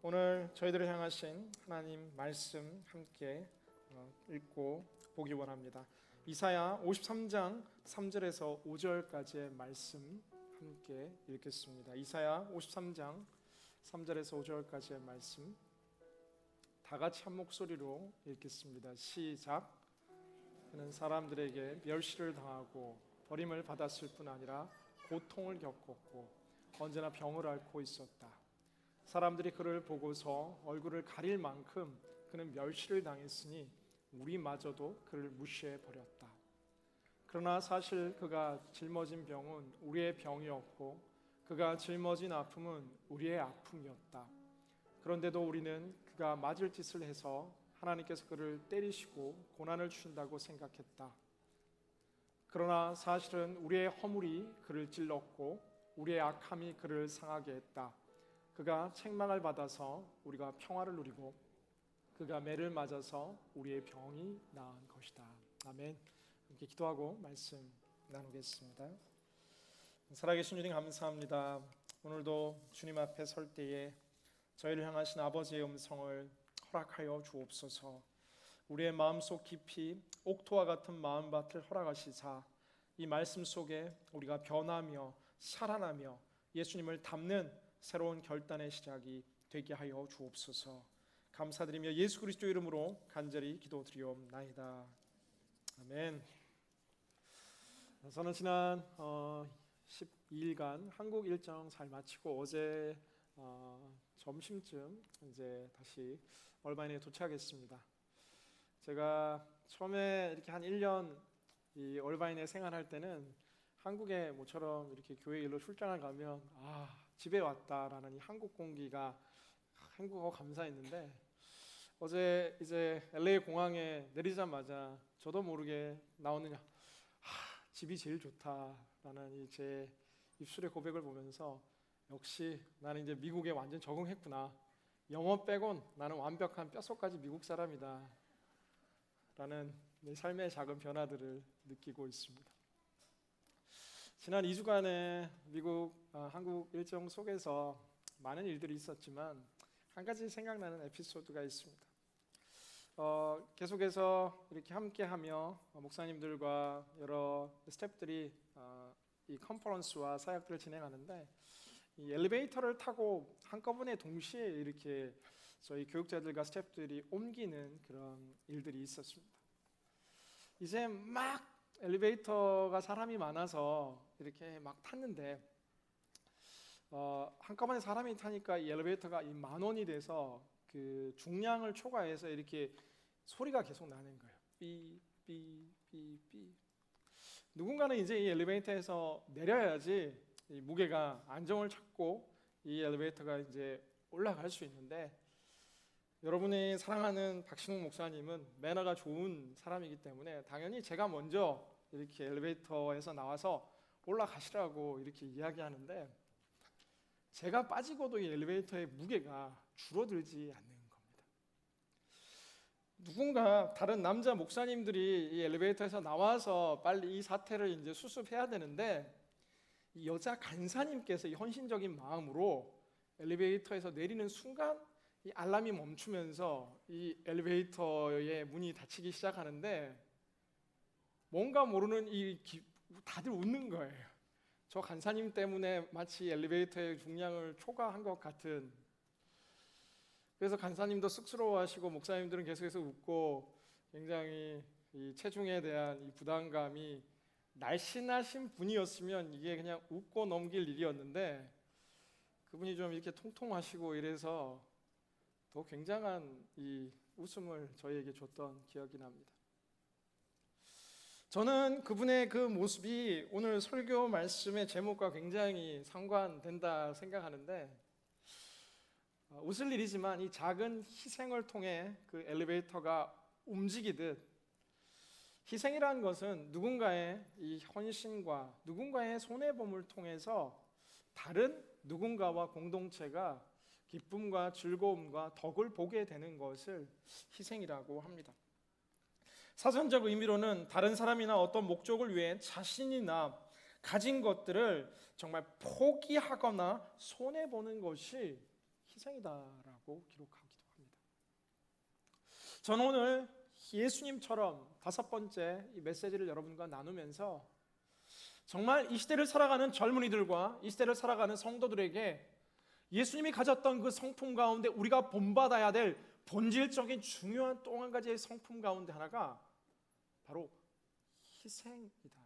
오늘 저희들을 향하신 하나님 말씀 함께 읽고 보기 원합니다. 이사야 53장 3절에서 5절까지의 말씀 함께 읽겠습니다. 이사야 53장 3절에서 5절까지의 말씀 다 같이 한 목소리로 읽겠습니다. 시작. 그는 사람들에게 멸시를 당하고 버림을 받았을 뿐 아니라 고통을 겪었고 언제나 병을 앓고 있었다. 사람들이 그를 보고서 얼굴을 가릴 만큼 그는 멸시를 당했으니 우리마저도 그를 무시해 버렸다. 그러나 사실 그가 짊어진 병은 우리의 병이었고 그가 짊어진 아픔은 우리의 아픔이었다. 그런데도 우리는 그가 맞을 짓을 해서 하나님께서 그를 때리시고 고난을 주신다고 생각했다. 그러나 사실은 우리의 허물이 그를 찔렀고 우리의 악함이 그를 상하게 했다. 그가 책망을 받아서 우리가 평화를 누리고 그가 매를 맞아서 우리의 병이 나은 것이다. 아멘. 함께 기도하고 말씀 나누겠습니다. 살아계신 주님 감사합니다. 오늘도 주님 앞에 설 때에 저희를 향하신 아버지의 음성을 허락하여 주옵소서. 우리의 마음속 깊이 옥토와 같은 마음밭을 허락하시사 이 말씀 속에 우리가 변하며 살아나며 예수님을 닮는 새로운 결단의 시작이 되게 하여 주옵소서. 감사드리며 예수 그리스도 이름으로 간절히 기도드리옵나이다. 아멘. 저는 지난 12일간 한국 일정 잘 마치고 어제 점심쯤 이제 다시 얼바인에 도착했습니다. 제가 처음에 이렇게 한 1년 이 얼바인에 생활할 때는 한국에 모처럼 이렇게 교회 일로 출장을 가면 집에 왔다라는 이 한국 공기가 한국어 감사했는데 어제 이제 LA 공항에 내리자마자 저도 모르게 나오는 집이 제일 좋다라는 이 제 입술의 고백을 보면서 역시 나는 이제 미국에 완전 적응했구나. 영어 빼곤 나는 완벽한 뼛속까지 미국 사람이다 라는 내 삶의 작은 변화들을 느끼고 있습니다. 지난 2주간의 한국 일정 속에서 많은 일들이 있었지만 한 가지 생각나는 에피소드가 있습니다. 계속해서 이렇게 함께하며 목사님들과 여러 스태프들이 이 컨퍼런스와 사역들을 진행하는데 이 엘리베이터를 타고 한꺼번에 동시에 이렇게 저희 교육자들과 스태프들이 옮기는 그런 일들이 있었습니다. 이제 막 엘리베이터가 사람이 많아서 이렇게 막 탔는데 한꺼번에 사람이 타니까 이 엘리베이터가 이 10,000원이 돼서 그 중량을 초과해서 이렇게 소리가 계속 나는 거예요. 삐삐삐삐. 누군가는 이제 이 엘리베이터에서 내려야지 이 무게가 안정을 찾고 이 엘리베이터가 이제 올라갈 수 있는데 여러분이 사랑하는 박신웅 목사님은 매너가 좋은 사람이기 때문에 당연히 제가 먼저 이렇게 엘리베이터에서 나와서 올라가시라고 이렇게 이야기하는데 제가 빠지고도 이 엘리베이터의 무게가 줄어들지 않는 겁니다. 누군가 다른 남자 목사님들이 이 엘리베이터에서 나와서 빨리 이 사태를 이제 수습해야 되는데 이 여자 간사님께서 이 헌신적인 마음으로 엘리베이터에서 내리는 순간 이 알람이 멈추면서 이 엘리베이터의 문이 닫히기 시작하는데 뭔가 모르는 다들 웃는 거예요. 저 간사님 때문에 마치 엘리베이터의 중량을 초과한 것 같은. 그래서 간사님도 쑥스러워하시고 목사님들은 계속해서 웃고 굉장히 이 체중에 대한 이 부담감이 날씬하신 분이었으면 이게 그냥 웃고 넘길 일이었는데 그분이 좀 이렇게 통통하시고 이래서 더 굉장한 이 웃음을 저희에게 줬던 기억이 납니다. 저는 그분의 그 모습이 오늘 설교 말씀의 제목과 굉장히 상관된다 생각하는데 웃을 일이지만 이 작은 희생을 통해 그 엘리베이터가 움직이듯 희생이라는 것은 누군가의 이 헌신과 누군가의 손해봄을 통해서 다른 누군가와 공동체가 기쁨과 즐거움과 덕을 보게 되는 것을 희생이라고 합니다. 사전적 의미로는 다른 사람이나 어떤 목적을 위해 자신이나 가진 것들을 정말 포기하거나 손해보는 것이 희생이다라고 기록하기도 합니다. 저는 오늘 예수님처럼 5번째 이 메시지를 여러분과 나누면서 정말 이 시대를 살아가는 젊은이들과 이 시대를 살아가는 성도들에게 예수님이 가졌던 그 성품 가운데 우리가 본받아야 될 본질적인 중요한 또 한 가지의 성품 가운데 하나가 바로 희생이다.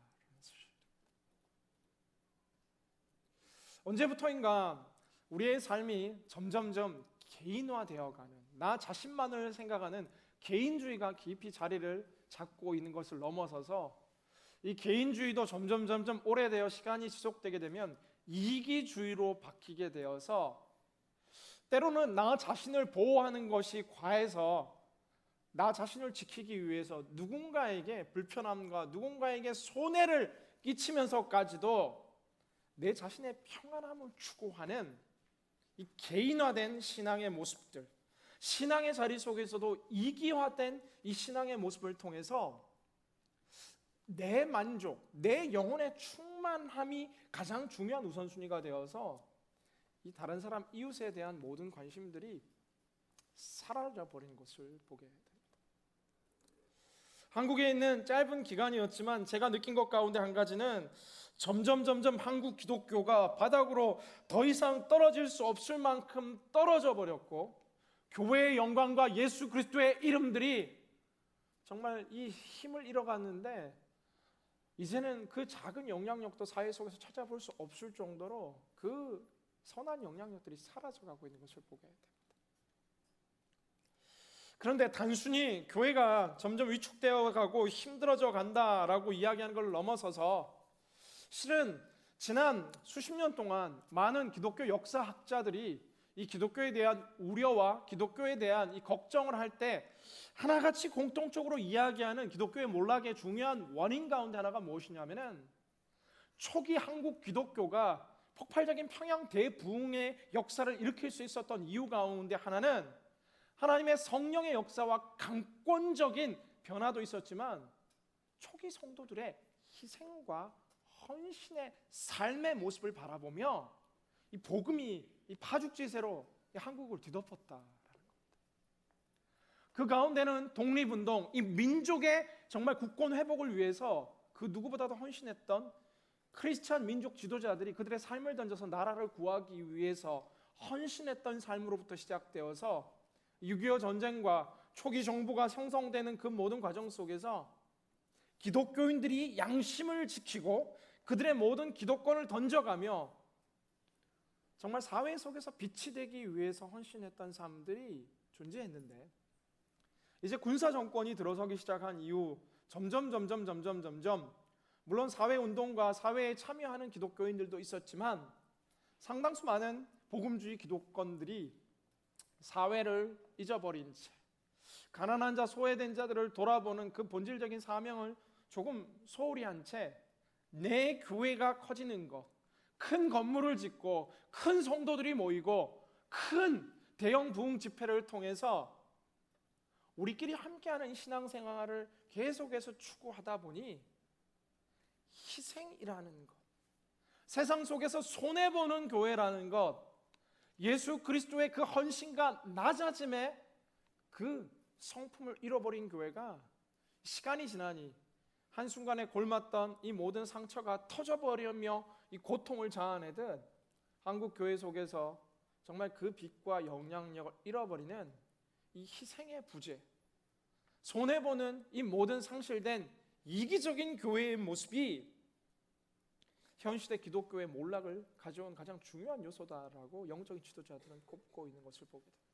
언제부터인가 우리의 삶이 점점점 개인화되어가는, 나 자신만을 생각하는 개인주의가 깊이 자리를 잡고 있는 것을 넘어서서 이 개인주의도 점점 오래되어 시간이 지속되게 되면 이기주의로 바뀌게 되어서 때로는 나 자신을 보호하는 것이 과해서 나 자신을 지키기 위해서 누군가에게 불편함과 누군가에게 손해를 끼치면서까지도 내 자신의 평안함을 추구하는 이 개인화된 신앙의 모습들, 신앙의 자리 속에서도 이기화된 이 신앙의 모습을 통해서 내 만족, 내 영혼의 충만함이 가장 중요한 우선순위가 되어서 이 다른 사람, 이웃에 대한 모든 관심들이 사라져버린 것을 보게 됩니다. 한국에 있는 짧은 기간이었지만 제가 느낀 것 가운데 한 가지는 점점 한국 기독교가 바닥으로 더 이상 떨어질 수 없을 만큼 떨어져 버렸고, 교회의 영광과 예수 그리스도의 이름들이 정말 이 힘을 잃어갔는데 이제는 그 작은 영향력도 사회 속에서 찾아볼 수 없을 정도로 그 선한 영향력들이 사라져가고 있는 것을 보게 됩니다. 그런데 단순히 교회가 점점 위축되어 가고 힘들어져 간다라고 이야기하는 걸 넘어서서 실은 지난 수십 년 동안 많은 기독교 역사학자들이 이 기독교에 대한 우려와 기독교에 대한 이 걱정을 할 때 하나같이 공통적으로 이야기하는 기독교의 몰락의 중요한 원인 가운데 하나가 무엇이냐면은 초기 한국 기독교가 폭발적인 평양 대부흥의 역사를 일으킬 수 있었던 이유 가운데 하나는 하나님의 성령의 역사와 강권적인 변화도 있었지만 초기 성도들의 희생과 헌신의 삶의 모습을 바라보며 이 복음이 이 파죽지세로 한국을 뒤덮었다라는 겁니다. 그 가운데는 독립운동, 이 민족의 정말 국권 회복을 위해서 그 누구보다도 헌신했던 크리스찬 민족 지도자들이 그들의 삶을 던져서 나라를 구하기 위해서 헌신했던 삶으로부터 시작되어서 6.25 전쟁과 초기 정부가 형성되는 그 모든 과정 속에서 기독교인들이 양심을 지키고 그들의 모든 기독권을 던져가며 정말 사회 속에서 빛이 되기 위해서 헌신했던 사람들이 존재했는데, 이제 군사 정권이 들어서기 시작한 이후 점점 물론 사회운동과 사회에 참여하는 기독교인들도 있었지만 상당수 많은 복음주의 기독권들이 사회를 잊어버린 채 가난한 자, 소외된 자들을 돌아보는 그 본질적인 사명을 조금 소홀히 한 채 내 교회가 커지는 것, 큰 건물을 짓고 큰 성도들이 모이고 큰 대형 부흥 집회를 통해서 우리끼리 함께하는 신앙생활을 계속해서 추구하다 보니 희생이라는 것, 세상 속에서 손해보는 교회라는 것, 예수 그리스도의 그 헌신과 낮아짐의 그 성품을 잃어버린 교회가 시간이 지나니 한순간에 골맞던 이 모든 상처가 터져버리며 이 고통을 자아내듯 한국 교회 속에서 정말 그 빛과 영향력을 잃어버리는 이 희생의 부재, 손해보는 이 모든 상실된 이기적인 교회의 모습이 현시대 기독교의 몰락을 가져온 가장 중요한 요소다라고 영적인 지도자들은 꼽고 있는 것을 보게 됩니다.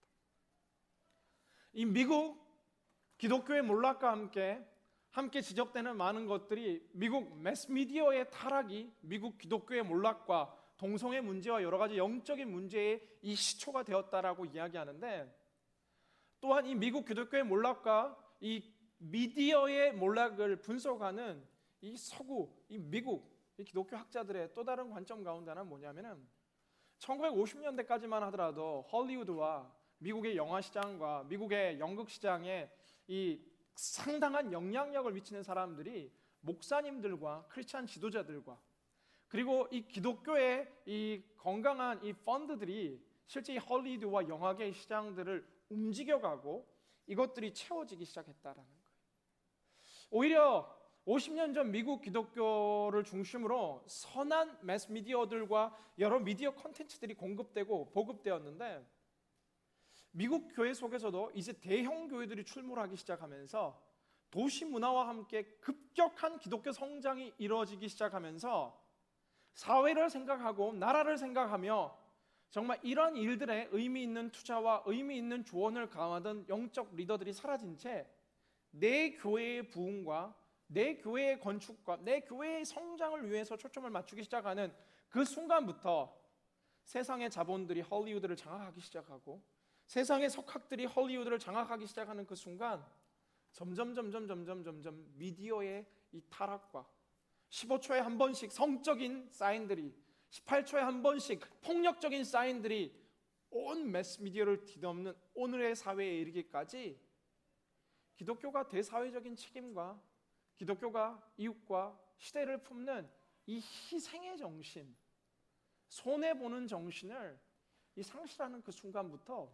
이 미국 기독교의 몰락과 함께 지적되는 많은 것들이 미국 매스미디어의 타락이 미국 기독교의 몰락과 동성애 문제와 여러 가지 영적인 문제의 이 시초가 되었다라고 이야기하는데, 또한 이 미국 기독교의 몰락과 이 미디어의 몰락을 분석하는 이 서구, 이 미국 이 기독교 학자들의 또 다른 관점 가운데 하나는 뭐냐면은 1950년대까지만 하더라도 헐리우드와 미국의 영화 시장과 미국의 연극 시장에 이 상당한 영향력을 미치는 사람들이 목사님들과 크리스찬 지도자들과 그리고 이 기독교의 이 건강한 이 펀드들이 실제 이 헐리우드와 영화계 시장들을 움직여가고 이것들이 채워지기 시작했다라는 거예요. 오히려 50년 전 미국 기독교를 중심으로 선한 매스미디어들과 여러 미디어 콘텐츠들이 공급되고 보급되었는데, 미국 교회 속에서도 이제 대형 교회들이 출몰하기 시작하면서 도시 문화와 함께 급격한 기독교 성장이 이루어지기 시작하면서 사회를 생각하고 나라를 생각하며 정말 이러한 일들에 의미 있는 투자와 의미 있는 조언을 강화하던 영적 리더들이 사라진 채 내 교회의 부흥과 내 교회의 건축과 내 교회의 성장을 위해서 초점을 맞추기 시작하는 그 순간부터 세상의 자본들이 헐리우드를 장악하기 시작하고 세상의 석학들이 헐리우드를 장악하기 시작하는 그 순간 점점 미디어의 이 타락과 15초에 한 번씩 성적인 사인들이, 18초에 한 번씩 폭력적인 사인들이 온 매스미디어를 뒤덮는 오늘의 사회에 이르기까지 기독교가 대사회적인 책임과 기독교가 이웃과 시대를 품는 이 희생의 정신, 손해보는 정신을 이 상실하는 그 순간부터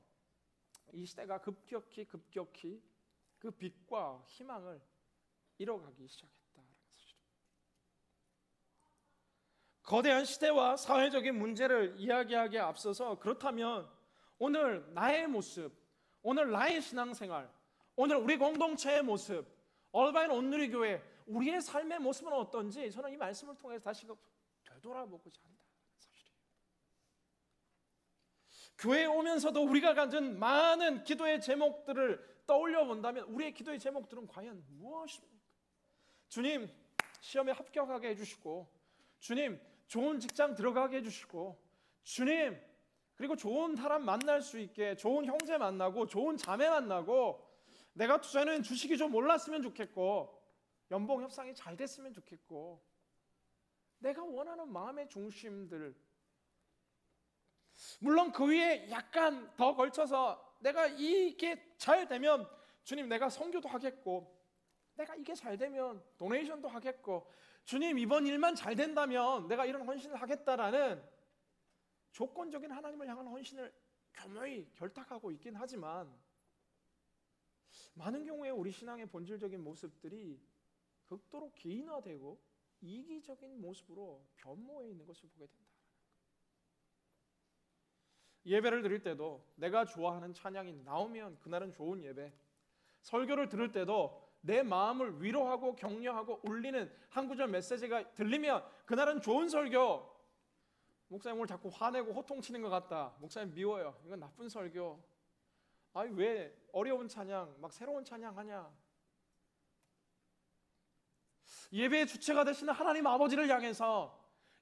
이 시대가 급격히 그 빛과 희망을 잃어가기 시작했다라는 사실입니다. 거대한 시대와 사회적인 문제를 이야기하기에 앞서서, 그렇다면 오늘 나의 모습, 오늘 나의 신앙생활, 오늘 우리 공동체의 모습, 얼바인 온누리교회 우리의 삶의 모습은 어떤지 저는 이 말씀을 통해서 다시 되돌아보고자 한다는 사실이에요. 교회에 오면서도 우리가 가진 많은 기도의 제목들을 떠올려 본다면 우리의 기도의 제목들은 과연 무엇입니까? 주님, 시험에 합격하게 해주시고, 주님, 좋은 직장 들어가게 해주시고, 주님, 그리고 좋은 사람 만날 수 있게, 좋은 형제 만나고 좋은 자매 만나고, 내가 투자는 주식이 좀 올랐으면 좋겠고, 연봉 협상이 잘 됐으면 좋겠고, 내가 원하는 마음의 중심들, 물론 그 위에 약간 더 걸쳐서 내가 이게 잘 되면 주님 내가 선교도 하겠고, 내가 이게 잘 되면 도네이션도 하겠고, 주님 이번 일만 잘 된다면 내가 이런 헌신을 하겠다라는 조건적인 하나님을 향한 헌신을 교묘히 결탁하고 있긴 하지만, 많은 경우에 우리 신앙의 본질적인 모습들이 극도로 개인화되고 이기적인 모습으로 변모해 있는 것을 보게 된다. 예배를 드릴 때도 내가 좋아하는 찬양이 나오면 그날은 좋은 예배, 설교를 들을 때도 내 마음을 위로하고 격려하고 울리는 한 구절 메시지가 들리면 그날은 좋은 설교. 목사님 오늘 자꾸 화내고 호통치는 것 같다, 목사님 미워요, 이건 나쁜 설교. 아니 왜 어려운 찬양 막 새로운 찬양 하냐. 예배의 주체가 되시는 하나님 아버지를 향해서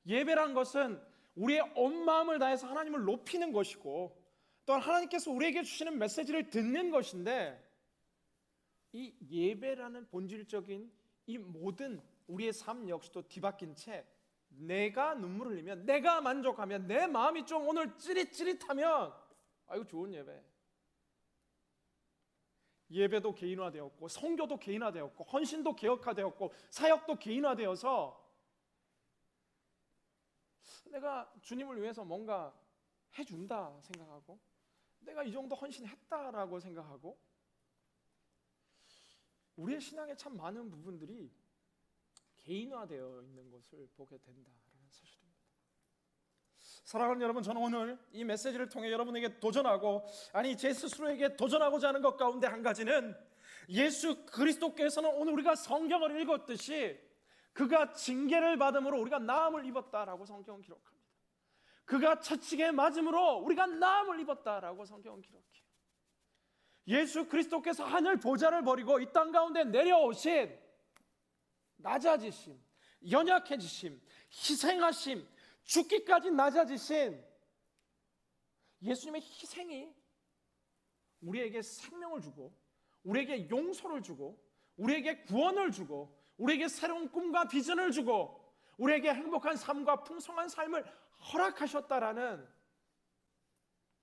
예배란 것은 우리의 온 마음을 다해서 하나님을 높이는 것이고, 또한 하나님께서 우리에게 주시는 메시지를 듣는 것인데, 이 예배라는 본질적인 이 모든 우리의 삶 역시도 뒤바뀐 채 내가 눈물을 흘리면, 내가 만족하면, 내 마음이 좀 오늘 찌릿찌릿하면 아이고 좋은 예배. 예배도 개인화되었고, 성교도 개인화되었고, 헌신도 개혁화되었고, 사역도 개인화되어서 내가 주님을 위해서 뭔가 해준다 생각하고, 내가 이 정도 헌신했다라고 생각하고, 우리의 신앙에 참 많은 부분들이 개인화되어 있는 것을 보게 된다라는 사실입니다. 사랑하는 여러분, 저는 오늘 이 메시지를 통해 여러분에게 도전하고, 아니 제 스스로에게 도전하고자 하는 것 가운데 한 가지는, 예수 그리스도께서는 오늘 우리가 성경을 읽었듯이 그가 징계를 받음으로 우리가 나음을 입었다라고 성경은 기록합니다. 그가 채찍에 맞음으로 우리가 나음을 입었다라고 성경은 기록해요. 예수 그리스도께서 하늘 보좌를 버리고 이 땅 가운데 내려오신 낮아지심, 연약해지심, 희생하심, 죽기까지 낮아지신 예수님의 희생이 우리에게 생명을 주고, 우리에게 용서를 주고, 우리에게 구원을 주고, 우리에게 새로운 꿈과 비전을 주고, 우리에게 행복한 삶과 풍성한 삶을 허락하셨다라는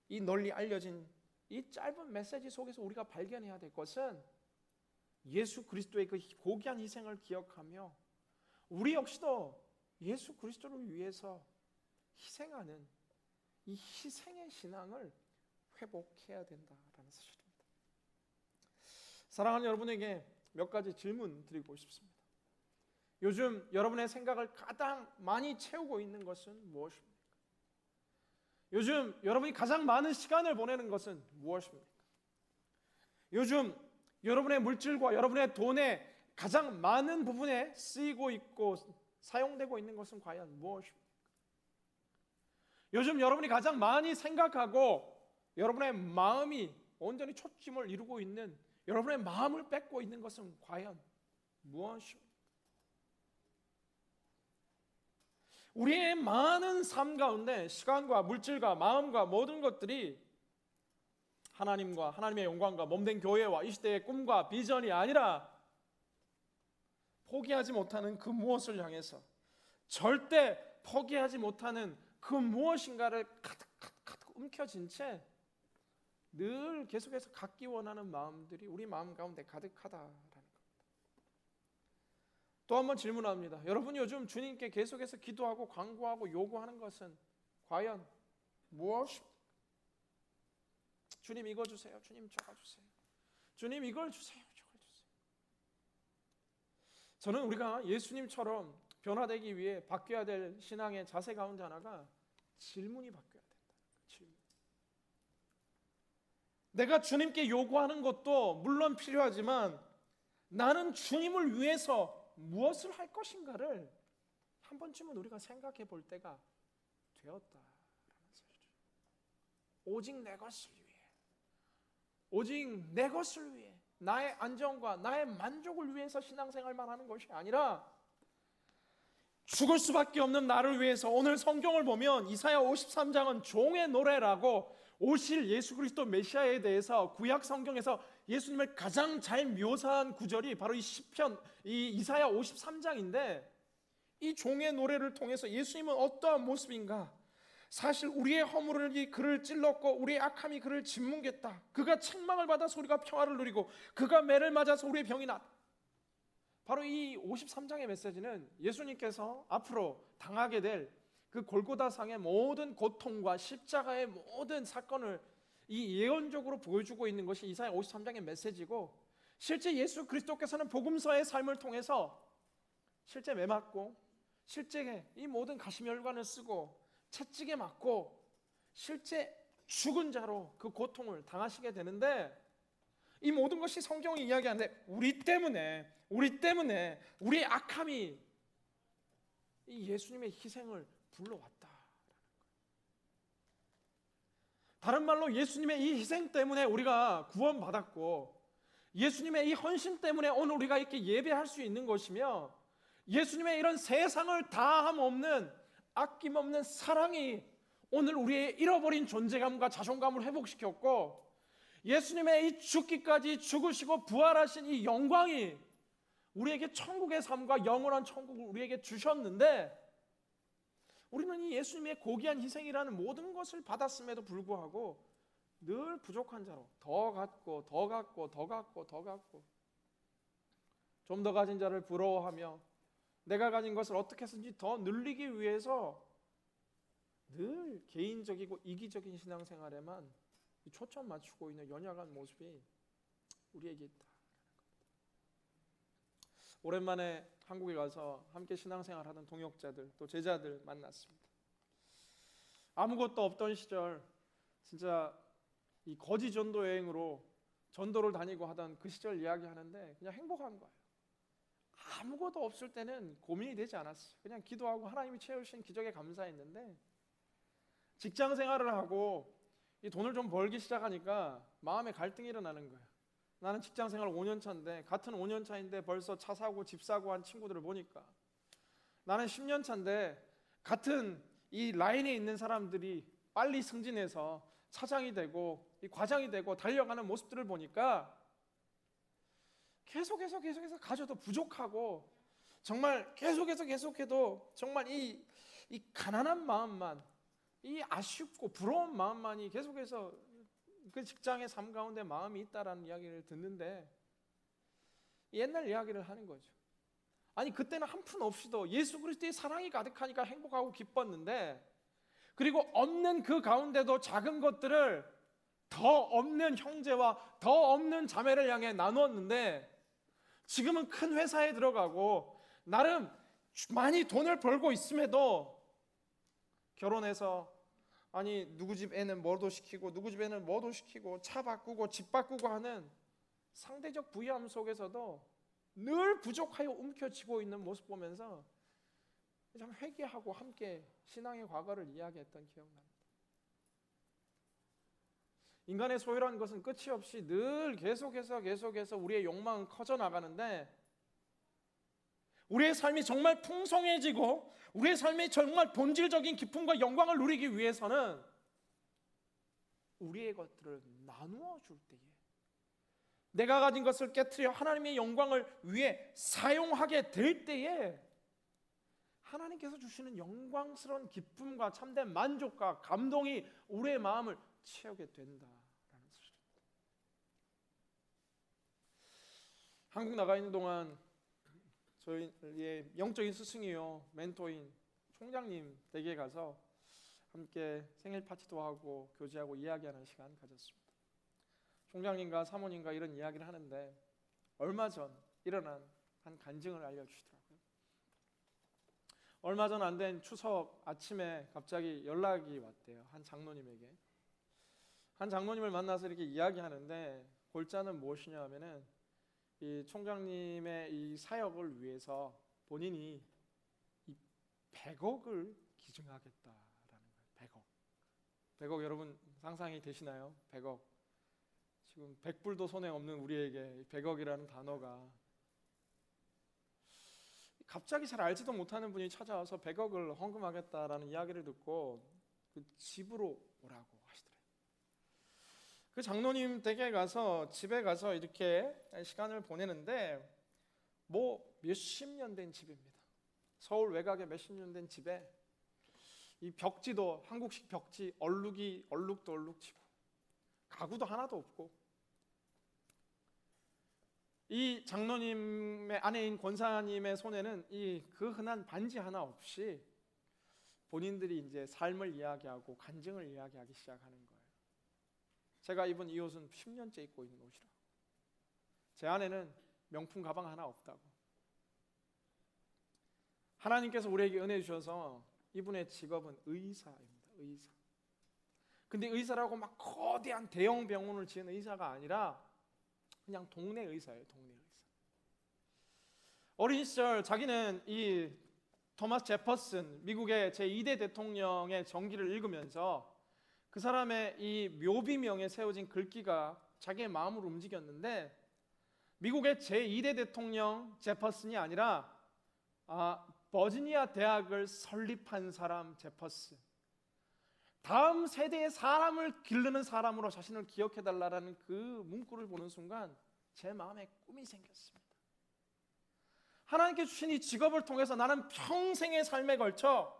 이 널리 알려진 이 짧은 메시지 속에서 우리가 발견해야 될 것은, 예수 그리스도의 그 고귀한 희생을 기억하며 우리 역시도 예수 그리스도를 위해서 희생하는 이 희생의 신앙을 회복해야 된다라는 사실입니다. 사랑하는 여러분에게 몇 가지 질문 드리고 싶습니다. 요즘 여러분의 생각을 가장 많이 채우고 있는 것은 무엇입니까? 요즘 여러분이 가장 많은 시간을 보내는 것은 무엇입니까? 요즘 여러분의 물질과 여러분의 돈의 가장 많은 부분에 쓰이고 있고 사용되고 있는 것은 과연 무엇입니까? 요즘 여러분이 가장 많이 생각하고 여러분의 마음이 온전히 초점을 이루고 있는, 여러분의 마음을 뺏고 있는 것은 과연 무엇입니까? 우리의 많은 삶 가운데 시간과 물질과 마음과 모든 것들이 하나님과 하나님의 영광과 몸된 교회와 이 시대의 꿈과 비전이 아니라 포기하지 못하는 그 무엇을 향해서, 절대 포기하지 못하는 그 무엇인가를 가득 움켜쥔 채 늘 계속해서 갖기 원하는 마음들이 우리 마음 가운데 가득하다라는 겁니다. 또 한 번 질문합니다. 여러분이 요즘 주님께 계속해서 기도하고 간구하고 요구하는 것은 과연 무엇입니까? 주님 이거 주세요. 주님 저거 주세요. 주님 이걸 주세요. 저걸 주세요. 저는 우리가 예수님처럼 변화되기 위해 바뀌어야 될 신앙의 자세 가운데 하나가 질문이 바뀌어야 된다. 질문. 내가 주님께 요구하는 것도 물론 필요하지만 나는 주님을 위해서 무엇을 할 것인가를 한 번쯤은 우리가 생각해 볼 때가 되었다라는 사실이죠. 오직 내 것을 위해, 오직 내 것을 위해, 나의 안정과 나의 만족을 위해서 신앙생활만 하는 것이 아니라 죽을 수밖에 없는 나를 위해서, 오늘 성경을 보면 이사야 53장은 종의 노래라고 오실 예수 그리스도 메시아에 대해서 구약 성경에서 예수님을 가장 잘 묘사한 구절이 바로 이 시편, 이 이사야 53장인데, 이 종의 노래를 통해서 예수님은 어떠한 모습인가? 사실 우리의 허물이 그를 찔렀고 우리의 악함이 그를 짓뭉갰다. 그가 책망을 받아서 우리가 평화를 누리고 그가 매를 맞아서 우리의 병이 났다. 바로 이 53장의 메시지는 예수님께서 앞으로 당하게 될 그 골고다상의 모든 고통과 십자가의 모든 사건을 이 예언적으로 보여주고 있는 것이 이사야 53장의 메시지고, 실제 예수 그리스도께서는 복음서의 삶을 통해서 실제 매 맞고 실제 이 모든 가시멸관을 쓰고 채찍에 맞고 실제 죽은 자로 그 고통을 당하시게 되는데, 이 모든 것이 성경이 이야기하는데 우리 때문에 우리의 악함이 이 예수님의 희생을 불러왔다라는 거예요. 다른 말로 예수님의 이 희생 때문에 우리가 구원받았고, 예수님의 이 헌신 때문에 오늘 우리가 이렇게 예배할 수 있는 것이며, 예수님의 이런 세상을 다함 없는 아낌없는 사랑이 오늘 우리의 잃어버린 존재감과 자존감을 회복시켰고, 예수님의 이 죽기까지 죽으시고 부활하신 이 영광이 우리에게 천국의 삶과 영원한 천국을 우리에게 주셨는데, 우리는 이 예수님의 고귀한 희생이라는 모든 것을 받았음에도 불구하고 늘 부족한 자로 더 갖고 좀 더 가진 자를 부러워하며 내가 가진 것을 어떻게 해서든지 더 늘리기 위해서 늘 개인적이고 이기적인 신앙생활에만 초점 맞추고 있는 연약한 모습이 우리에게 있다. 오랜만에 한국에 가서 함께 신앙생활하던 동역자들 또 제자들 만났습니다. 아무것도 없던 시절, 진짜 이 거지 전도 여행으로 전도를 다니고 하던 그 시절 이야기하는데 그냥 행복한 거예요. 아무것도 없을 때는 고민이 되지 않았어요. 그냥 기도하고 하나님이 채우신 기적에 감사했는데, 직장 생활을 하고 이 돈을 좀 벌기 시작하니까 마음에 갈등이 일어나는 거예요. 나는 직장 생활 5년 차인데, 같은 5년 차인데 벌써 차 사고 집 사고 한 친구들을 보니까, 나는 10년 차인데 같은 이 라인에 있는 사람들이 빨리 승진해서 차장이 되고 이 과장이 되고 달려가는 모습들을 보니까 계속해서 가져도 부족하고, 정말 계속해도 정말 이 가난한 마음만, 이 아쉽고 부러운 마음만이 계속해서 그 직장의 삶 가운데 마음이 있다라는 이야기를 듣는데, 옛날 이야기를 하는 거죠. 아니 그때는 한 푼 없이도 예수 그리스도의 사랑이 가득하니까 행복하고 기뻤는데, 그리고 없는 그 가운데도 작은 것들을 더 없는 형제와 더 없는 자매를 향해 나누었는데, 지금은 큰 회사에 들어가고 나름 많이 돈을 벌고 있음에도 결혼해서 아니 누구 집 애는 뭐도 시키고 누구 집 애는 뭐도 시키고 차 바꾸고 집 바꾸고 하는 상대적 부유함 속에서도 늘 부족하여 움켜쥐고 있는 모습 보면서 참 회개하고 함께 신앙의 과거를 이야기했던 기억납니다. 인간의 소유라는 것은 끝이 없이 늘 계속해서 우리의 욕망은 커져 나가는데, 우리의 삶이 정말 풍성해지고 우리의 삶이 정말 본질적인 기쁨과 영광을 누리기 위해서는 우리의 것들을 나누어 줄 때에, 내가 가진 것을 깨트려 하나님의 영광을 위해 사용하게 될 때에 하나님께서 주시는 영광스러운 기쁨과 참된 만족과 감동이 우리의 마음을 채우게 된다라는 사실입니다. 한국 나가 있는 동안 저희의 영적인 스승이요 멘토인 총장님 댁에 가서 함께 생일 파티도 하고 교제하고 이야기하는 시간 가졌습니다. 총장님과 사모님과 이런 이야기를 하는데 얼마 전 일어난 한 간증을 알려주시더라고요. 얼마 전 안 된 추석 아침에 갑자기 연락이 왔대요. 한 장로님에게. 한 장로님을 만나서 이렇게 이야기하는데 골자는 무엇이냐 하면은 이 총장님의 이 사역을 위해서 본인이 이 100억을 기증하겠다라는 거예요. 100억 여러분 상상이 되시나요? 100억. 지금 100불도 손에 없는 우리에게 100억이라는 단어가, 갑자기 잘 알지도 못하는 분이 찾아와서 100억을 헌금하겠다라는 이야기를 듣고 그 집으로 오라고 하시더래요. 그 장로님 댁에 가서 집에 가서 이렇게 시간을 보내는데 뭐 몇십 년 된 집입니다. 서울 외곽에 몇십 년 된 집에 이 벽지도 한국식 벽지, 얼룩도 얼룩지고 가구도 하나도 없고, 이 장로님의 아내인 권사님의 손에는 이 그 흔한 반지 하나 없이 본인들이 이제 삶을 이야기하고 간증을 이야기하기 시작하는 거예요. 제가 입은 이 옷은 10년째 입고 있는 옷이라고. 제 안에는 명품 가방 하나 없다고. 하나님께서 우리에게 은혜 주셔서 이분의 직업은 의사입니다. 의사. 근데 의사라고 막 거대한 대형 병원을 지은 의사가 아니라 그냥 동네 의사예요. 동네 의사. 어린 시절 자기는 이 토마스 제퍼슨, 미국의 제2대 대통령의 전기를 읽으면서 그 사람의 이 묘비명에 세워진 글귀가 자기의 마음을 움직였는데, 미국의 제2대 대통령 제퍼슨이 아니라 버지니아 대학을 설립한 사람 제퍼슨, 다음 세대의 사람을 기르는 사람으로 자신을 기억해달라는 그 문구를 보는 순간 제 마음에 꿈이 생겼습니다. 하나님께 주신 이 직업을 통해서 나는 평생의 삶에 걸쳐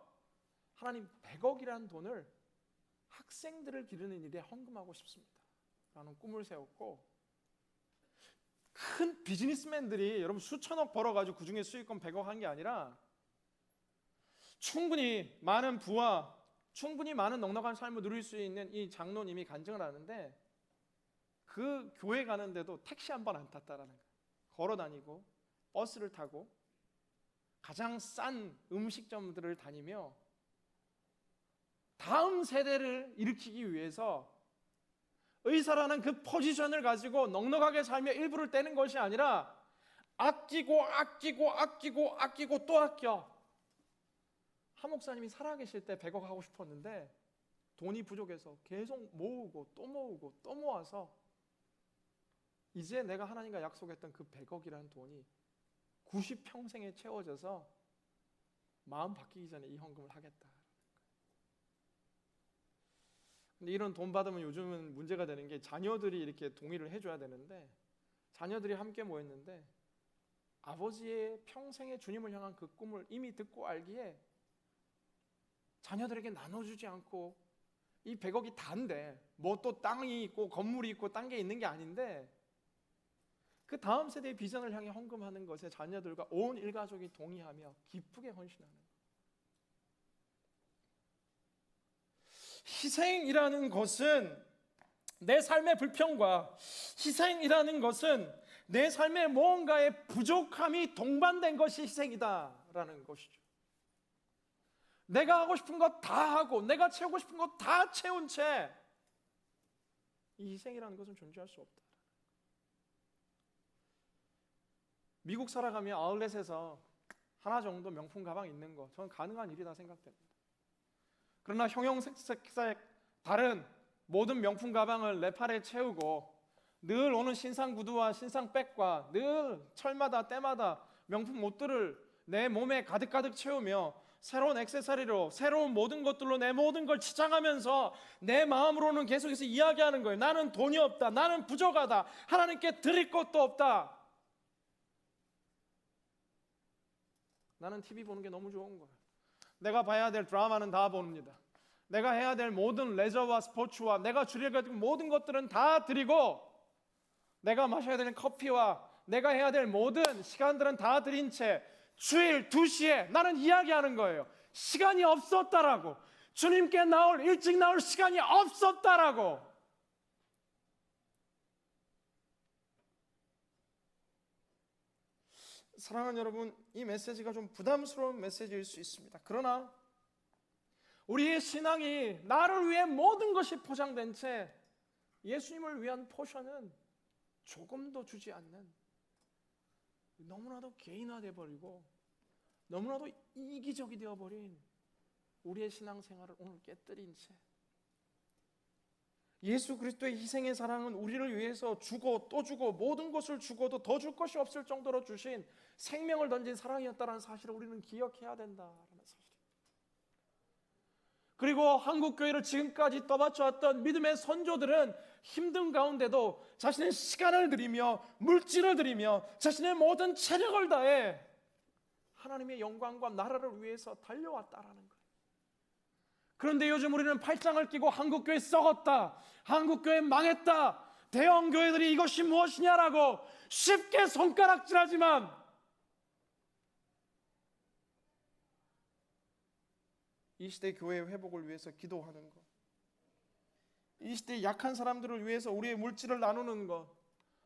하나님 100억이라는 돈을 학생들을 기르는 일에 헌금하고 싶습니다 라는 꿈을 세웠고, 큰 비즈니스맨들이 여러분 수천억 벌어가지고 그 중에 수익금 100억 한 게 아니라 충분히 많은 부와 충분히 많은 넉넉한 삶을 누릴 수 있는 이 장로님이 간증을 하는데, 그 교회 가는데도 택시 한 번 안 탔다라는 거예요. 걸어 다니고 버스를 타고 가장 싼 음식점들을 다니며 다음 세대를 일으키기 위해서 의사라는 그 포지션을 가지고 넉넉하게 살며 일부를 떼는 것이 아니라 아끼고 또 아껴. 한 목사님이 살아계실 때 100억 하고 싶었는데 돈이 부족해서 계속 모으고 또 모아서 이제 내가 하나님과 약속했던 그 100억이라는 돈이 90평생에 채워져서 마음 바뀌기 전에 이 헌금을 하겠다. 근데 이런 돈 받으면 요즘은 문제가 되는 게 자녀들이 이렇게 동의를 해줘야 되는데, 자녀들이 함께 모였는데 아버지의 평생의 주님을 향한 그 꿈을 이미 듣고 알기에 자녀들에게 나눠주지 않고, 이 100억이 다인데 뭐 또 땅이 있고 건물이 있고 딴 게 있는 게 아닌데 그 다음 세대의 비전을 향해 헌금하는 것에 자녀들과 온 일가족이 동의하며 기쁘게 헌신하는 거예요. 희생이라는 것은 내 삶의 불평과 희생이라는 것은 내 삶의 무언가의 부족함이 동반된 것이 희생이다라는 것이죠. 내가 하고 싶은 것 다 하고 내가 채우고 싶은 것 다 채운 채 이 희생이라는 것은 존재할 수 없다. 미국 살아가면 아울렛에서 하나 정도 명품 가방 있는 거 저는 가능한 일이다 생각됩니다. 그러나 형형색색 다른 모든 명품 가방을 내 팔에 채우고 늘 오는 신상 구두와 신상 백과 늘 철마다 때마다 명품 옷들을 내 몸에 가득가득 채우며 새로운 액세서리로 새로운 모든 것들로 내 모든 걸 치장하면서 내 마음으로는 계속해서 이야기하는 거예요. 나는 돈이 없다. 나는 부족하다. 하나님께 드릴 것도 없다. 나는 TV 보는 게 너무 좋은 거예요. 내가 봐야 될 드라마는 다 봅니다. 내가 해야 될 모든 레저와 스포츠와 내가 줄여야 될 모든 것들은 다 드리고 내가 마셔야 되는 커피와 내가 해야 될 모든 시간들은 다 드린 채 주일 2시에 나는 이야기하는 거예요. 시간이 없었다라고. 주님께 일찍 나올 시간이 없었다라고. 사랑하는 여러분, 이 메시지가 좀 부담스러운 메시지일 수 있습니다. 그러나 우리의 신앙이 나를 위해 모든 것이 포장된 채 예수님을 위한 포션은 조금도 주지 않는 너무나도 개인화되어 버리고 너무나도 이기적이 되어버린 우리의 신앙생활을 오늘 깨뜨린 채 예수 그리스도의 희생의 사랑은 우리를 위해서 주고 또 주고 모든 것을 주고도 더 줄 것이 없을 정도로 주신 생명을 던진 사랑이었다는 사실을 우리는 기억해야 된다라는 사실. 그리고 한국교회를 지금까지 떠받쳐왔던 믿음의 선조들은 힘든 가운데도 자신의 시간을 들이며 물질을 들이며 자신의 모든 체력을 다해 하나님의 영광과 나라를 위해서 달려왔다라는 거예요. 그런데 요즘 우리는 팔짱을 끼고 한국교회 썩었다, 한국교회 망했다, 대형교회들이 이것이 무엇이냐라고 쉽게 손가락질하지만 이 시대 교회의 회복을 위해서 기도하는 것, 이 시대 약한 사람들을 위해서 우리의 물질을 나누는 것,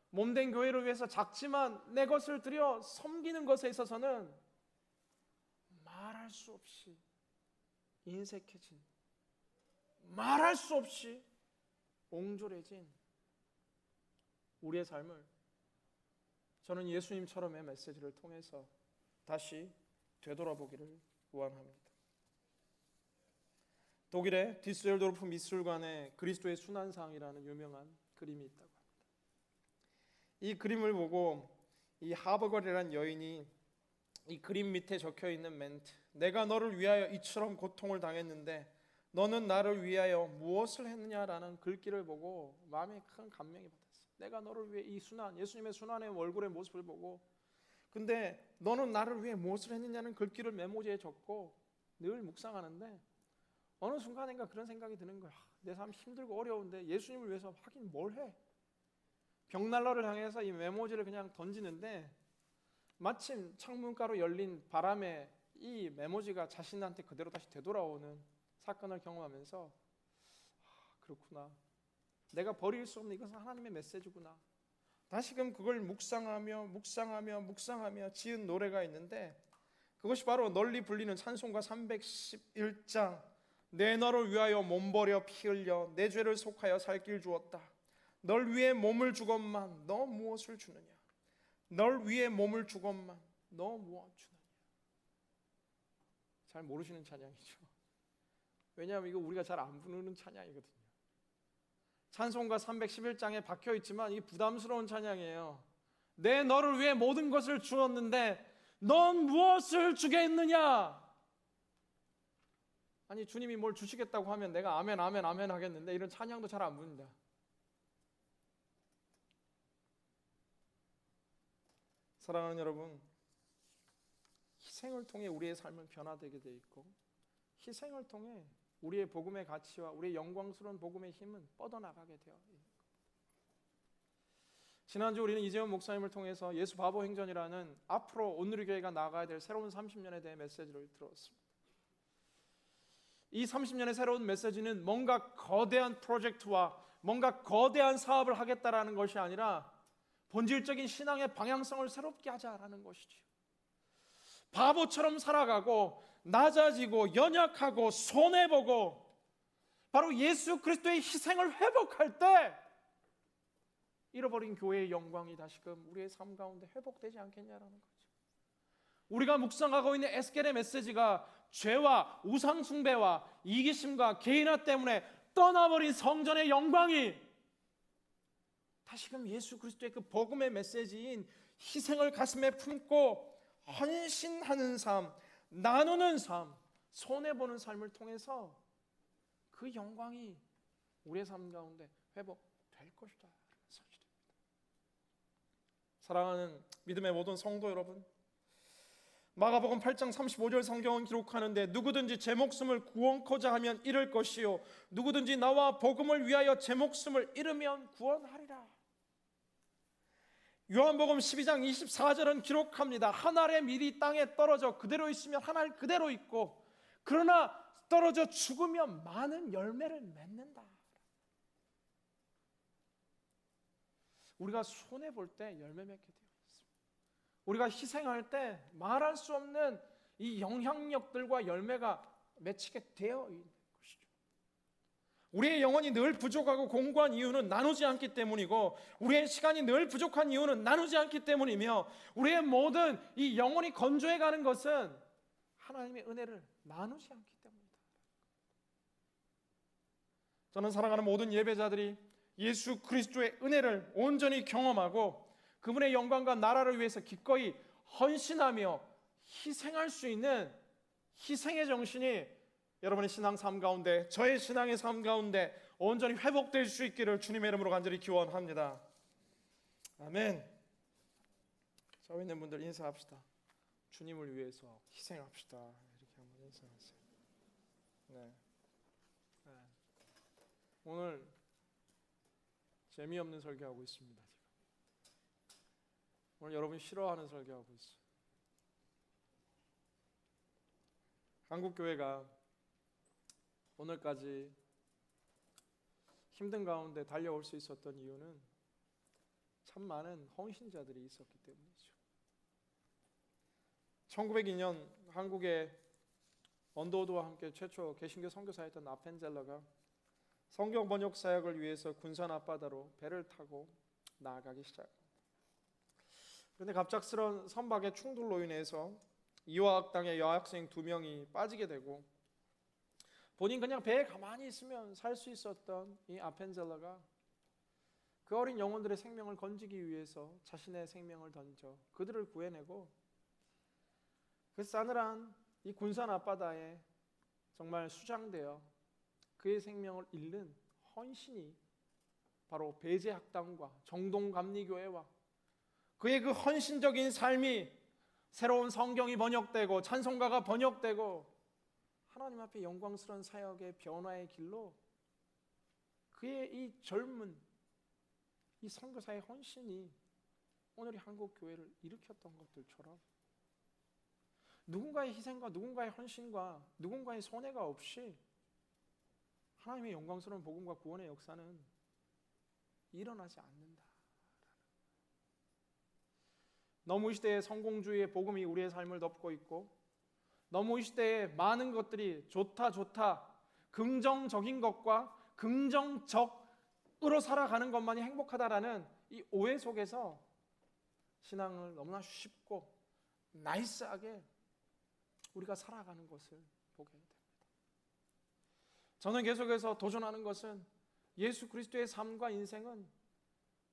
몸된 교회를 위해서 작지만 내 것을 들여 섬기는 것에 있어서는 말할 수 없이 인색해진, 말할 수 없이 옹졸해진 우리의 삶을 저는 예수님처럼의 메시지를 통해서 다시 되돌아보기를 원합니다. 독일의 디스셀도르프 미술관에 그리스도의 순환상이라는 유명한 그림이 있다고 합니다. 이 그림을 보고 이 하버걸이라는 여인이 이 그림 밑에 적혀있는 멘트, 내가 너를 위하여 이처럼 고통을 당했는데 너는 나를 위하여 무엇을 했느냐라는 글귀를 보고 마음에 큰 감명이 받았어요. 내가 너를 위해 이 순환, 예수님의 순환의 얼굴의 모습을 보고 근데 너는 나를 위해 무엇을 했느냐는 글귀를 메모지에 적고 늘 묵상하는데 어느 순간인가 그런 생각이 드는 거야. 내 삶 힘들고 어려운데 예수님을 위해서 하긴 뭘 해? 벽난로를 향해서 이 메모지를 그냥 던지는데 마침 창문가로 열린 바람에 이 메모지가 자신한테 그대로 다시 되돌아오는 사건을 경험하면서 그렇구나. 내가 버릴 수 없는 이것은 하나님의 메시지구나. 다시금 그걸 묵상하며 지은 노래가 있는데 그것이 바로 널리 불리는 찬송가 311장 내 너를 위하여 몸버려 피 흘려 내 죄를 속하여 살 길 주었다. 널 위해 몸을 주건만 너 무엇을 주느냐. 널 위해 몸을 주건만 너 무엇 주느냐. 잘 모르시는 찬양이죠. 왜냐하면 이거 우리가 잘 안 부르는 찬양이거든요. 찬송가 311장에 박혀있지만 이 부담스러운 찬양이에요. 내 너를 위해 모든 것을 주었는데 넌 무엇을 주겠느냐. 아니 주님이 뭘 주시겠다고 하면 내가 아멘 아멘 아멘 하겠는데 이런 찬양도 잘 안 부릅니다. 사랑하는 여러분, 희생을 통해 우리의 삶은 변화되게 돼 있고 희생을 통해 우리의 복음의 가치와 우리의 영광스러운 복음의 힘은 뻗어나가게 되어 있는 것. 지난주 우리는 이재원 목사님을 통해서 예수 바보 행전이라는 앞으로 온누리교회가 나아가야 될 새로운 30년에 대해 메시지를 들었습니다. 이 30년의 새로운 메시지는 뭔가 거대한 프로젝트와 뭔가 거대한 사업을 하겠다라는 것이 아니라 본질적인 신앙의 방향성을 새롭게 하자라는 것이지요. 바보처럼 살아가고 낮아지고 연약하고 손해보고 바로 예수 그리스도의 희생을 회복할 때 잃어버린 교회의 영광이 다시금 우리의 삶 가운데 회복되지 않겠냐라는 거죠. 우리가 묵상하고 있는 에스겔의 메시지가 죄와 우상 숭배와 이기심과 개인화 때문에 떠나버린 성전의 영광이 다시금 예수 그리스도의 그 복음의 메시지인 희생을 가슴에 품고 헌신하는 삶, 나누는 삶, 손해보는 삶을 통해서 그 영광이 우리의 삶 가운데 회복될 것이다. 사랑하는 믿음의 모든 성도 여러분, 마가복음 8장 35절 성경은 기록하는데 누구든지 제 목숨을 구원코자 하면 잃을 것이요 누구든지 나와 복음을 위하여 제 목숨을 잃으면 구원하리라. 요한복음 12장 24절은 기록합니다. 한 알의 밀이 땅에 떨어져 그대로 있으면 한 알 그대로 있고 그러나 떨어져 죽으면 많은 열매를 맺는다. 우리가 손해볼 때 열매 맺게 되어 있습니다. 우리가 희생할 때 말할 수 없는 이 영향력들과 열매가 맺히게 되어 있는 것이죠. 우리의 영혼이 늘 부족하고 공고한 이유는 나누지 않기 때문이고 우리의 시간이 늘 부족한 이유는 나누지 않기 때문이며 우리의 모든 이 영혼이 건조해가는 것은 하나님의 은혜를 나누지 않기 때문이다. 저는 사랑하는 모든 예배자들이 예수 그리스도의 은혜를 온전히 경험하고 그분의 영광과 나라를 위해서 기꺼이 헌신하며 희생할 수 있는 희생의 정신이 여러분의 신앙 삶 가운데, 저의 신앙의 삶 가운데 온전히 회복될 수 있기를 주님의 이름으로 간절히 기원합니다. 아멘. 저기 있는 분들 인사합시다. 주님을 위해서 희생합시다. 이렇게 한번 인사하세요. 네. 오늘 재미없는 설교하고 있습니다. 오늘 여러분이 싫어하는 설교하고 있어요. 한국교회가 오늘까지 힘든 가운데 달려올 수 있었던 이유는 참 많은 헌신자들이 있었기 때문이죠. 1902년 한국의 언더우드와 함께 최초 개신교 선교사였던 아펜젤러가 성경 번역 사역을 위해서 군산 앞바다로 배를 타고 나아가기 시작합니다. 그런데 갑작스러운 선박의 충돌로 인해서 이화학당의 여학생 2명이 빠지게 되고 본인 그냥 배에 가만히 있으면 살 수 있었던 이 아펜젤러가 그 어린 영혼들의 생명을 건지기 위해서 자신의 생명을 던져 그들을 구해내고 그 싸늘한 이 군산 앞바다에 정말 수장되어 그의 생명을 잃는 헌신이 바로 배제학당과 정동감리교회와 그의 그 헌신적인 삶이 새로운 성경이 번역되고 찬송가가 번역되고 하나님 앞에 영광스러운 사역의 변화의 길로 그의 이 젊은 이 선교사의 헌신이 오늘 이 한국 교회를 일으켰던 것들처럼 누군가의 희생과 누군가의 헌신과 누군가의 손해가 없이 하나님의 영광스러운 복음과 구원의 역사는 일어나지 않는다. 너무 이 시대의 성공주의의 복음이 우리의 삶을 덮고 있고 너무 이 시대에 많은 것들이 좋다 긍정적인 것과 긍정적으로 살아가는 것만이 행복하다라는 이 오해 속에서 신앙을 너무나 쉽고 나이스하게 우리가 살아가는 것을 보게 됩니다. 저는 계속해서 도전하는 것은 예수 그리스도의 삶과 인생은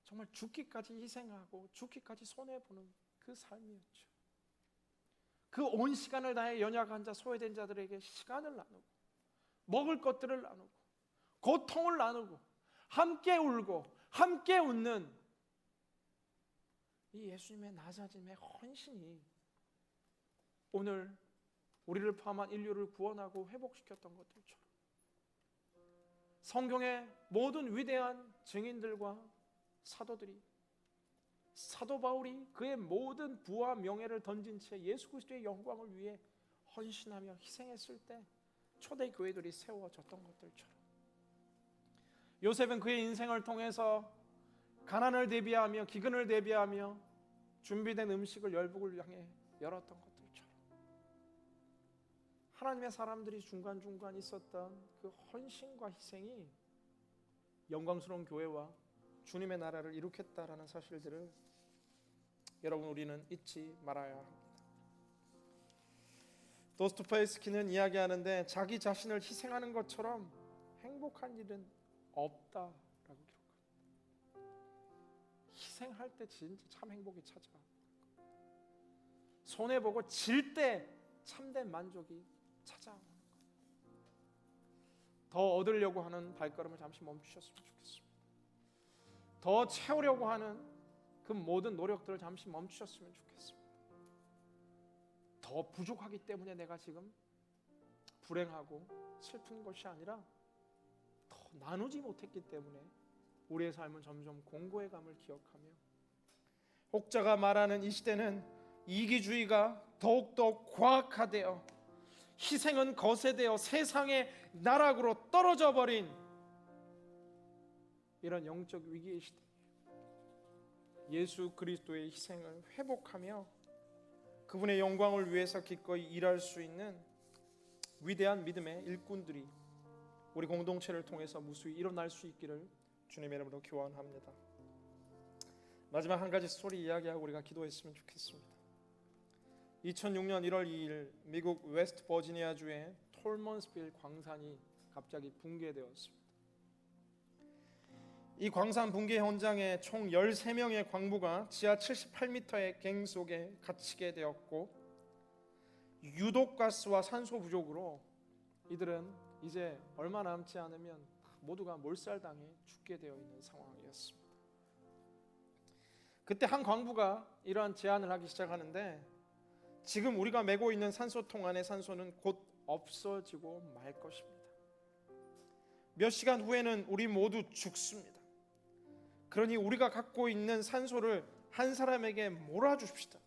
정말 죽기까지 희생하고 죽기까지 손해보는 그 삶이었죠. 그 온 시간을 다해 연약한 자, 소외된 자들에게 시간을 나누고 먹을 것들을 나누고 고통을 나누고 함께 울고 함께 웃는 이 예수님의 낮아짐의 헌신이 오늘 우리를 포함한 인류를 구원하고 회복시켰던 것들처럼 성경의 모든 위대한 증인들과 사도들이 사도 바울이 그의 모든 부와 명예를 던진 채 예수 그리스도의 영광을 위해 헌신하며 희생했을 때 초대 교회들이 세워졌던 것들처럼 요셉은 그의 인생을 통해서 가난을 대비하며 기근을 대비하며 준비된 음식을 열북을 향해 열었던 것들처럼 하나님의 사람들이 중간중간 있었던 그 헌신과 희생이 영광스러운 교회와 주님의 나라를 이룩했다라는 사실들을 여러분 우리는 잊지 말아야 합니다. 도스토옙스키는 이야기하는데 자기 자신을 희생하는 것처럼 행복한 일은 없다라고 기록합니다. 희생할 때 진짜 참 행복이 찾아와. 손해보고 질 때 참된 만족이 찾아오는 거예요. 더 얻으려고 하는 발걸음을 잠시 멈추셨으면 좋겠습니다. 더 채우려고 하는 그 모든 노력들을 잠시 멈추셨으면 좋겠습니다. 더 부족하기 때문에 내가 지금 불행하고 슬픈 것이 아니라 더 나누지 못했기 때문에 우리의 삶은 점점 공고의 감을 기억하며 혹자가 말하는 이 시대는 이기주의가 더욱더 과학화되어 희생은 거세되어 세상의 나락으로 떨어져 버린 이런 영적 위기의 시대예요. 예수 그리스도의 희생을 회복하며 그분의 영광을 위해서 기꺼이 일할 수 있는 위대한 믿음의 일꾼들이 우리 공동체를 통해서 무수히 일어날 수 있기를 주님의 이름으로 기원합니다. 마지막 한 가지 스토리 이야기하고 우리가 기도했으면 좋겠습니다. 2006년 1월 2일 미국 웨스트 버지니아주의 톨먼스빌 광산이 갑자기 붕괴되었습니다. 이 광산 붕괴 현장에 총 13명의 광부가 지하 78m의 갱 속에 갇히게 되었고 유독가스와 산소 부족으로 이들은 이제 얼마 남지 않으면 모두가 몰살당해 죽게 되어 있는 상황이었습니다. 그때 한 광부가 이러한 제안을 하기 시작하는데 지금 우리가 메고 있는 산소통 안의 산소는 곧 없어지고 말 것입니다. 몇 시간 후에는 우리 모두 죽습니다. 그러니 우리가 갖고 있는 산소를 한 사람에게 몰아줍시다.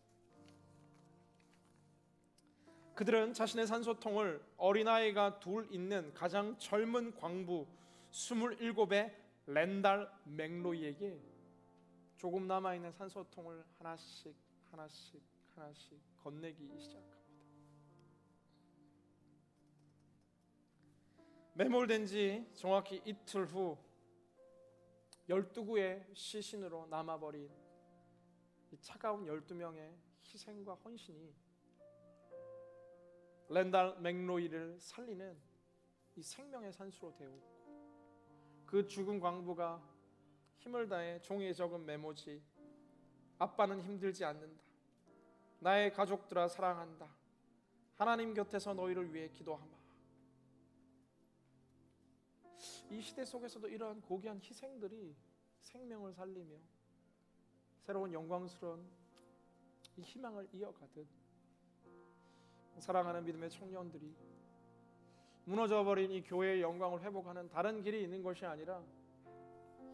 그들은 자신의 산소통을 어린아이가 둘 있는 가장 젊은 광부 27의 랜달 맥로이에게 조금 남아있는 산소통을 하나씩 건네기 시작합니다. 매몰된 지 정확히 이틀 후 12구의 시신으로 남아버린 이 차가운 12명의 희생과 헌신이 랜달 맥로이를 살리는 이 생명의 산수로 되었고 그 죽은 광부가 힘을 다해 종이에 적은 메모지 아빠는 힘들지 않는다. 나의 가족들아 사랑한다. 하나님 곁에서 너희를 위해 기도하마. 이 시대 속에서도 이러한 고귀한 희생들이 생명을 살리며 새로운 영광스러운 이 희망을 이어가듯 사랑하는 믿음의 청년들이 무너져버린 이 교회의 영광을 회복하는 다른 길이 있는 것이 아니라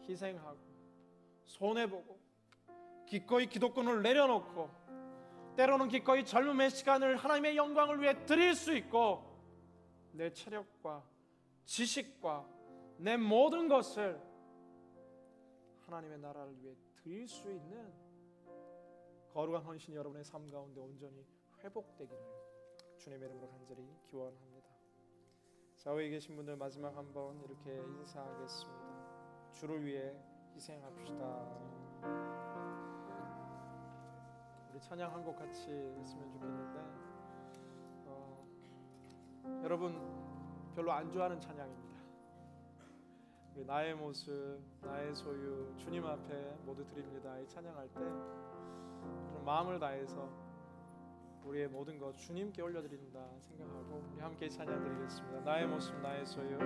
희생하고 손해보고 기꺼이 기독권을 내려놓고 때로는 기꺼이 젊음의 시간을 하나님의 영광을 위해 드릴 수 있고 내 체력과 지식과 내 모든 것을 하나님의 나라를 위해 드릴 수 있는 거룩한 헌신이 여러분의 삶 가운데 온전히 회복되기를 주님의 이름으로 간절히 기원합니다. 좌우에 계신 분들 마지막 한번 이렇게 인사하겠습니다. 주를 위해 희생합시다. 우리 찬양 한 곡 같이 했으면 좋겠는데 여러분 별로 안 좋아하는 찬양입니다. 나의 모습, 나의 소유, 주님 앞에 모두 드립니다. 이 찬양할 때 마음을 다해서 우리의 모든 것 주님께 올려드린다 생각하고 우리 함께 찬양 드리겠습니다. 나의 모습, 나의 소유.